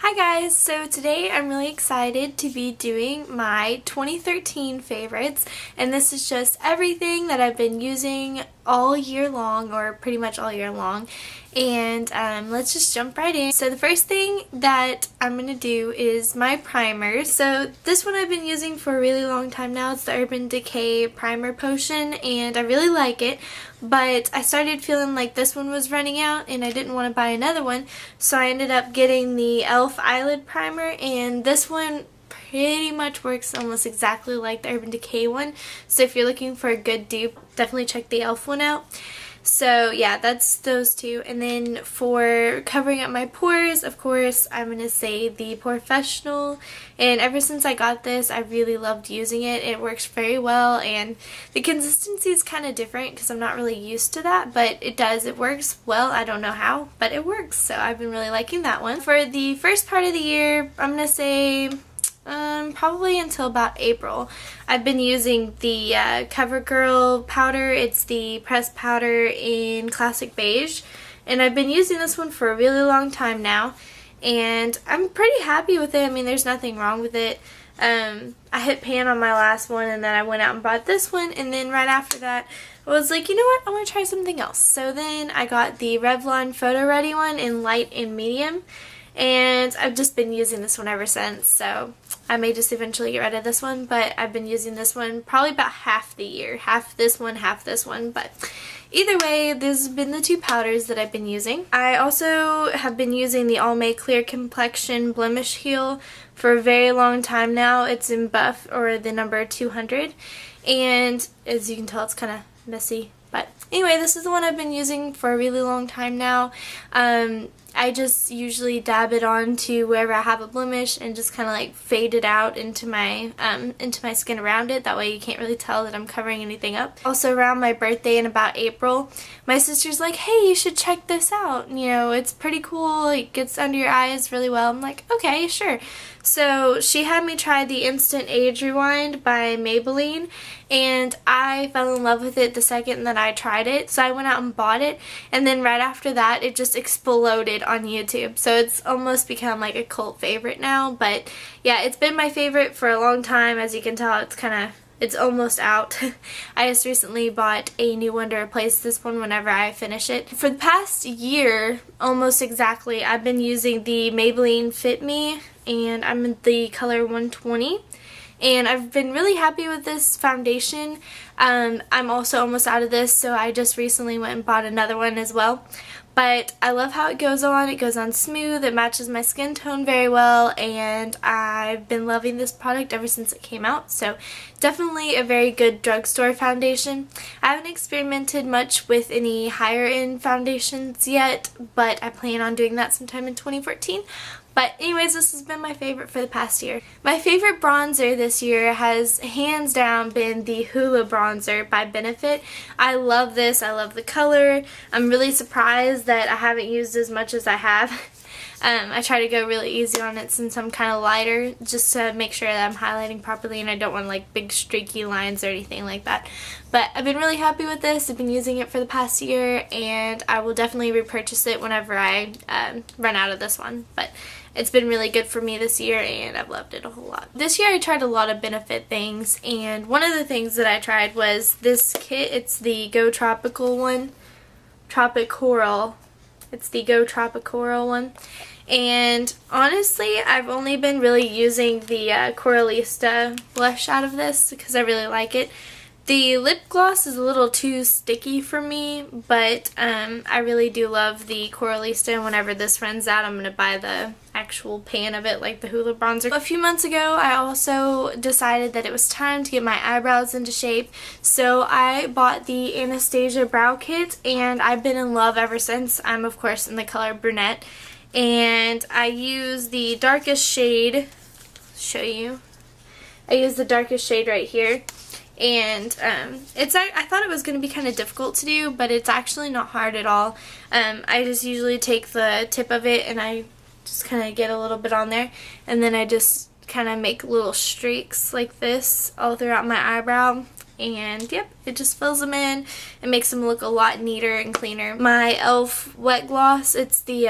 Hi guys, so today I'm really excited to be doing my 2013 favorites, and this is just everything that I've been using all year long, or pretty much all year long, and let's just jump right in. So the first thing that I'm going to do is my primer. So this one I've been using for a really long time now. It's the Urban Decay Primer Potion, and I really like it, but I started feeling like this one was running out and I didn't want to buy another one, so I ended up getting the E.L.F eyelid primer, and this one pretty much works almost exactly like the Urban Decay one. So if you're looking for a good dupe, definitely check the E.L.F one out. So yeah, that's those two. And then for covering up my pores, of course, I'm going to say the Porefessional. And ever since I got this, I really loved using it. It works very well, and the consistency is kind of different because I'm not really used to that, but it does. It works well. I don't know how, but it works. So I've been really liking that one. For the first part of the year, I'm going to say probably until about April, I've been using the Covergirl powder. It's the pressed powder in Classic Beige, and I've been using this one for a really long time now, and I'm pretty happy with it. I mean, there's nothing wrong with it. I hit pan on my last one, and then I went out and bought this one, and then right after that I was like, you know what, I want to try something else. So then I got the Revlon Photoready one in light and medium, and I've just been using this one ever since. So I may just eventually get rid of this one, but I've been using this one probably about half the year. Half this one, half this one. But either way, these have been the two powders that I've been using. I also have been using the Almay Clear Complexion Blemish Heal for a very long time now. It's in buff, or the number 200. And as you can tell, it's kind of messy. But anyway, this is the one I've been using for a really long time now. I just usually dab it onto wherever I have a blemish and just kind of like fade it out into my skin around it. That way you can't really tell that I'm covering anything up. Also, around my birthday in about April, my sister's like, hey, you should check this out. You know, it's pretty cool. It gets under your eyes really well. I'm like, okay, sure. So she had me try the Instant Age Rewind by Maybelline, and I fell in love with it the second that I tried it. So I went out and bought it, and then right after that it just exploded on YouTube. So it's almost become like a cult favorite now. But yeah, it's been my favorite for a long time. As you can tell, it's almost out. I just recently bought a new one to replace this one whenever I finish it. For the past year, almost exactly, I've been using the Maybelline Fit Me, and I'm in the color 120. And I've been really happy with this foundation. I'm also almost out of this, so I just recently went and bought another one as well. But I love how it goes on. It goes on smooth, it matches my skin tone very well, and I've been loving this product ever since it came out. So definitely a very good drugstore foundation. I haven't experimented much with any higher end foundations yet, but I plan on doing that sometime in 2014. But anyways, this has been my favorite for the past year. My favorite bronzer this year has hands down been the Hoola bronzer by Benefit. I love this. I love the color. I'm really surprised that I haven't used as much as I have. I try to go really easy on it since I'm kind of lighter, just to make sure that I'm highlighting properly and I don't want like big streaky lines or anything like that. But I've been really happy with this. I've been using it for the past year, and I will definitely repurchase it whenever I run out of this one. But it's been really good for me this year, and I've loved it a whole lot. This year I tried a lot of Benefit things, and one of the things that I tried was this kit. It's the Go Tropi-coral. It's the Go Tropi-coral one. And honestly, I've only been really using the Coralista blush out of this because I really like it. The lip gloss is a little too sticky for me, but I really do love the Coralista, and whenever this runs out, I'm going to buy the actual pan of it, like the Hoola bronzer. A few months ago, I also decided that it was time to get my eyebrows into shape, so I bought the Anastasia Brow Kit, and I've been in love ever since. I'm, of course, in the color brunette, and I use the darkest shade. Show you. I use the darkest shade right here. And I thought it was going to be kind of difficult to do, but it's actually not hard at all. I just usually take the tip of it and I just kind of get a little bit on there, and then I just kind of make little streaks like this all throughout my eyebrow. And yep, it just fills them in and makes them look a lot neater and cleaner. My E.L.F. wet gloss, it's the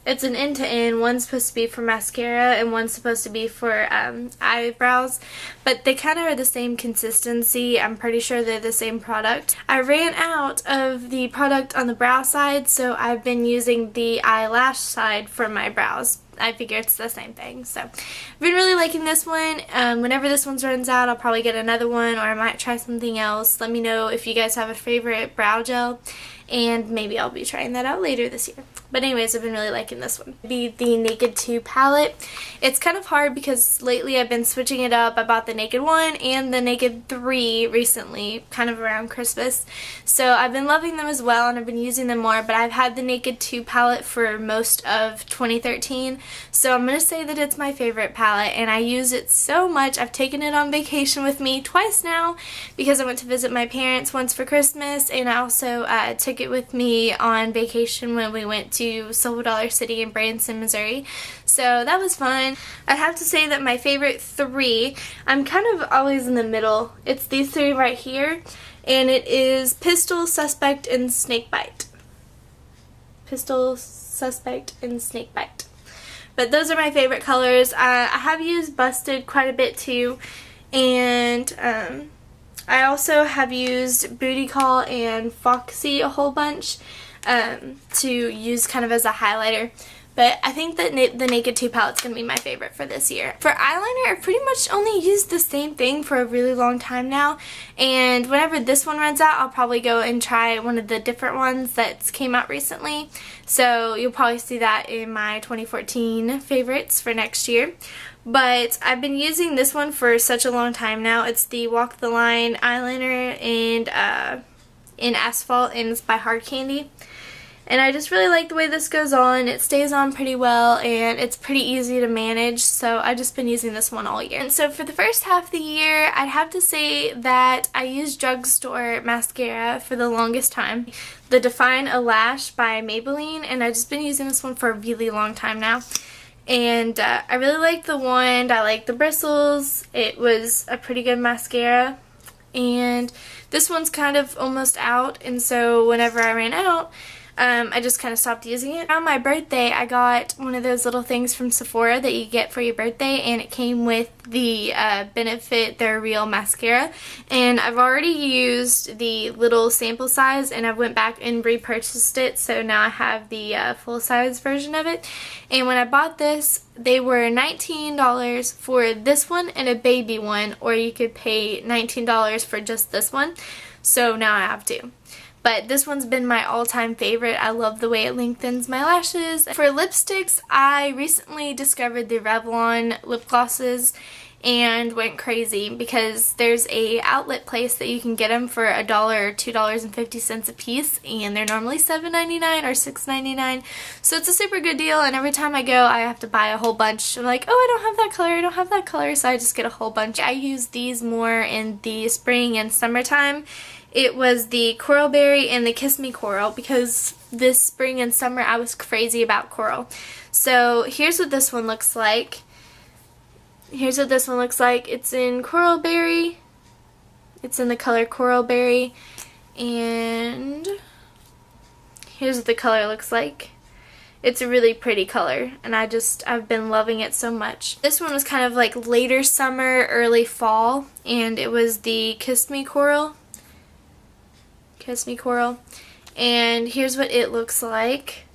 It's an end-to-end. One's supposed to be for mascara and one's supposed to be for eyebrows. But they kind of are the same consistency. I'm pretty sure they're the same product. I ran out of the product on the brow side, so I've been using the eyelash side for my brows. I figure it's the same thing. So I've been really liking this one. Whenever this one runs out, I'll probably get another one, or I might try something else. Let me know if you guys have a favorite brow gel, and maybe I'll be trying that out later this year. But anyways, I've been really liking this one. Be the Naked 2 palette. It's kind of hard because lately I've been switching it up. I bought the Naked 1 and the Naked 3 recently, kind of around Christmas. So I've been loving them as well, and I've been using them more, but I've had the Naked 2 palette for most of 2013. So I'm going to say that it's my favorite palette, and I use it so much. I've taken it on vacation with me twice now because I went to visit my parents once for Christmas, and I also took it with me on vacation when we went to Silver Dollar City in Branson, Missouri. So that was fun. I'd have to say that my favorite 3, I'm kind of always in the middle. It's these 3 right here, and it is Pistol, Suspect, and Snakebite. Pistol, Suspect, and Snakebite. But those are my favorite colors. I have used Busted quite a bit too, and I also have used Booty Call and Foxy a whole bunch to use kind of as a highlighter. But I think that the Naked 2 palette's going to be my favorite for this year. For eyeliner, I've pretty much only used the same thing for a really long time now. And whenever this one runs out, I'll probably go and try one of the different ones that came out recently. So you'll probably see that in my 2014 favorites for next year. But I've been using this one for such a long time now. It's the Walk the Line eyeliner and in Asphalt, and it's by Hard Candy. And I just really like the way this goes on. It stays on pretty well, and it's pretty easy to manage, so I've just been using this one all year. And so for the first half of the year, I'd have to say that I used drugstore mascara for the longest time. The Define-a-lash by Maybelline, and I've just been using this one for a really long time now. And I really like the wand. I like the bristles. It was a pretty good mascara. And this one's kind of almost out, and so whenever I ran out, I just kind of stopped using it. On my birthday, I got one of those little things from Sephora that you get for your birthday, and it came with the Benefit They're Real mascara. And I've already used the little sample size, and I went back and repurchased it, so now I have the full-size version of it. And when I bought this, they were $19 for this one and a baby one, or you could pay $19 for just this one. So now I have two. But this one's been my all-time favorite. I love the way it lengthens my lashes. For lipsticks, I recently discovered the Revlon lip glosses and went crazy because there's a outlet place that you can get them for $1 or $2.50 a piece, and they're normally $7.99 or $6.99. So it's a super good deal, and every time I go, I have to buy a whole bunch. I'm like, oh, I don't have that color, I don't have that color, so I just get a whole bunch. I use these more in the spring and summertime. It was the Coralberry and the Kiss Me Coral, because this spring and summer I was crazy about coral. So here's what this one looks like. Here's what this one looks like. It's in Coralberry. It's in the color Coralberry. And here's what the color looks like. It's a really pretty color, and I've been loving it so much. This one was kind of like later summer, early fall, and it was the Kiss Me Coral. Kiss Me Coral. And here's what it looks like.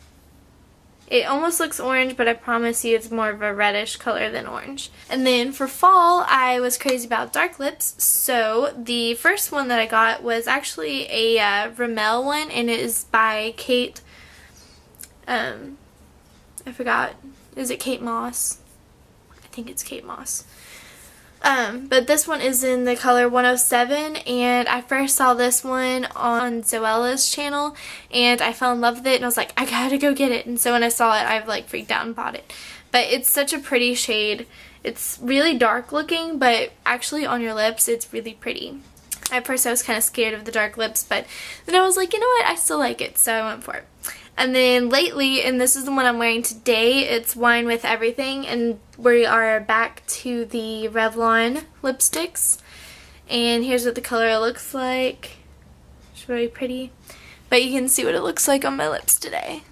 It almost looks orange, but I promise you it's more of a reddish color than orange. And then for fall, I was crazy about dark lips, so the first one that I got was actually a Rimmel one, and it is by Kate, I forgot, is it Kate Moss? I think it's Kate Moss. But this one is in the color 107, and I first saw this one on Zoella's channel, and I fell in love with it, and I was like, I gotta go get it. And so when I saw it, I've like freaked out and bought it. But it's such a pretty shade. It's really dark looking, but actually on your lips, it's really pretty. At first I was kind of scared of the dark lips, but then I was like, you know what, I still like it, so I went for it. And then lately, and this is the one I'm wearing today, it's Wine with Everything, and we are back to the Revlon lipsticks. And here's what the color looks like. It's really pretty. But you can see what it looks like on my lips today.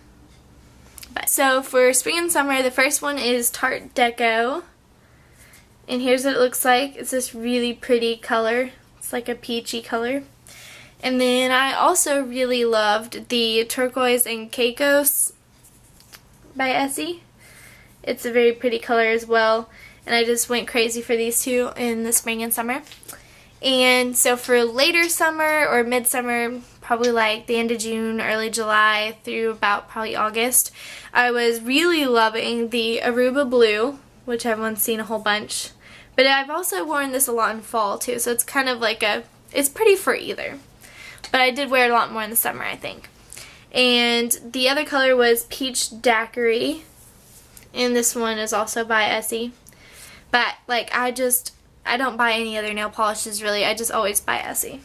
But, so for spring and summer, the first one is Tarte Deco. And here's what it looks like. It's this really pretty color. It's like a peachy color. And then I also really loved the Turquoise and Caicos by Essie. It's a very pretty color as well. And I just went crazy for these two in the spring and summer. And so for later summer or midsummer, probably like the end of June, early July through about probably August, I was really loving the Aruba Blue, which everyone's seen a whole bunch. But I've also worn this a lot in fall too, so it's kind of like it's pretty for either. But I did wear it a lot more in the summer, I think. And the other color was Peach Daiquiri, and this one is also by Essie. But like I don't buy any other nail polishes really, I just always buy Essie.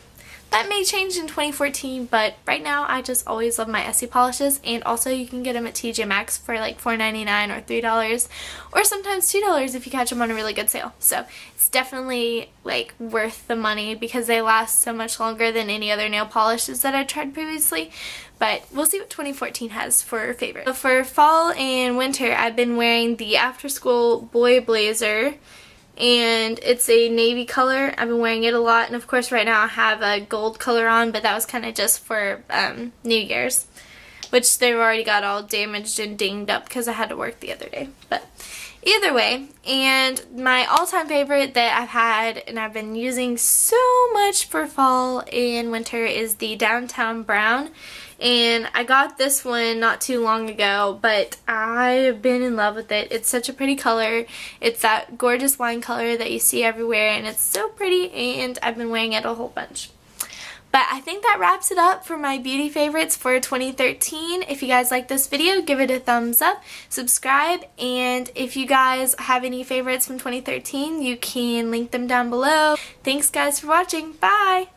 That may change in 2014, but right now I just always love my Essie polishes, and also you can get them at TJ Maxx for like $4.99 or $3, or sometimes $2 if you catch them on a really good sale. So it's definitely like worth the money because they last so much longer than any other nail polishes that I tried previously. But we'll see what 2014 has for favorites. So for fall and winter, I've been wearing the After School Boy Blazer. And it's a navy color. I've been wearing it a lot, and of course right now I have a gold color on, but that was kind of just for New Year's, which they've already got all damaged and dinged up because I had to work the other day. But either way, and my all-time favorite that I've had and I've been using so much for fall and winter is the Downtown Brown. And I got this one not too long ago, but I've been in love with it. It's such a pretty color. It's that gorgeous wine color that you see everywhere, and it's so pretty, and I've been wearing it a whole bunch. But I think that wraps it up for my beauty favorites for 2013. If you guys like this video, give it a thumbs up, subscribe, and if you guys have any favorites from 2013, you can link them down below. Thanks guys for watching. Bye!